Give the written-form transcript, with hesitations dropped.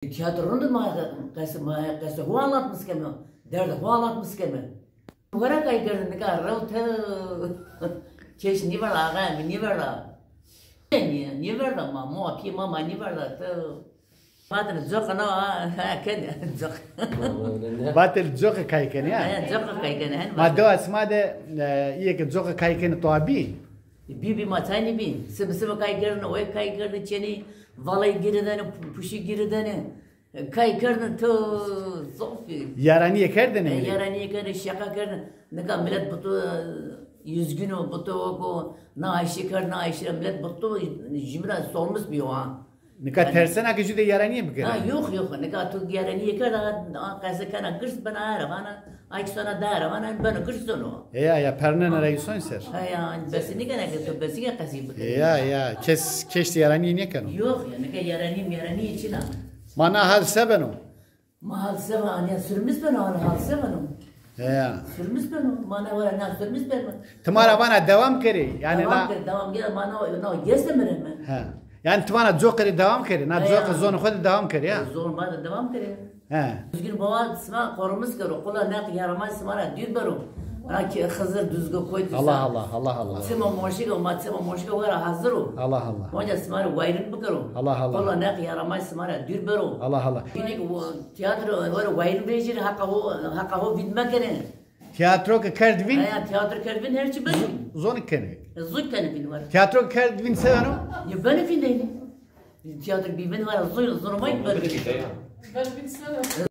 Tiyatronu da hava anlatmış kemi. Derdi hava anlatmış kemi. Bu kadar kaygırdı ne kadar rahat. Çeş ni var ağa mi ni var ağa. Ni var da ma muapi mama ni var da. Madem zokana ha kendi zok. Batel zoka kayken ya. Zok kaygın hen. Madde asma de iyi ki zoka kayken to abi. Bir matayni bin. Sıvı kaygırdı o kaygırdı çeni. Vallahi girdene puşi girdene. Kaygırdı to zofi. Yarani yeker ne? Yarani yeker şaka kırdın. Ne kadar millet butu 100 gün o butu o na ayşe kır na ayşe millet butu cimra sormuş bir o ha. Ne kadar tersen akıcı de yarani mi kır? Ha yok ne kadar tu yarani yeker da kaysa kana kırs bana ara bana ay sana dara bana kırs onu. Ya pernen arayı son ser. Ha ya besi ne kadar ki besi ne kasip. Ya keşti yarani ne kanu? Yok ya ne kadar yarani için ha. Mana hal sebenu. Mahal sevan ya sürmüş ben hal sevanım. Ya. Sürmüş ben mana var ne sürmüş ben. Tımara bana devam keri. Yani devam gel mana no gezemirim ben. Ha. Yani tımara zokeri devam keri. Na zok zonu khod devam keri ya. Zor bana devam kere. Ha. Düzgün baba sma korumuz kero. Kula ne yaramaz smara düz baro. Ki Hızır düzgün koydu. Allah. Sema moşika var hazır o. Allah. Onca smara vayrın bu kero. Allah. Kula ne yaramaz smara düz baro. Allah. Yine tiyatro var vayrın bejir haka ho bilmek ne. Tiyatro ke kerdvin. Ya tiyatro kerdvin her şey ben. Zonu keni. Zul kanı var. Tiyatro kerdvin sevenu. Ya ben efindeyim. Tiyatro bir ben var zul zormayı ben. Ben bir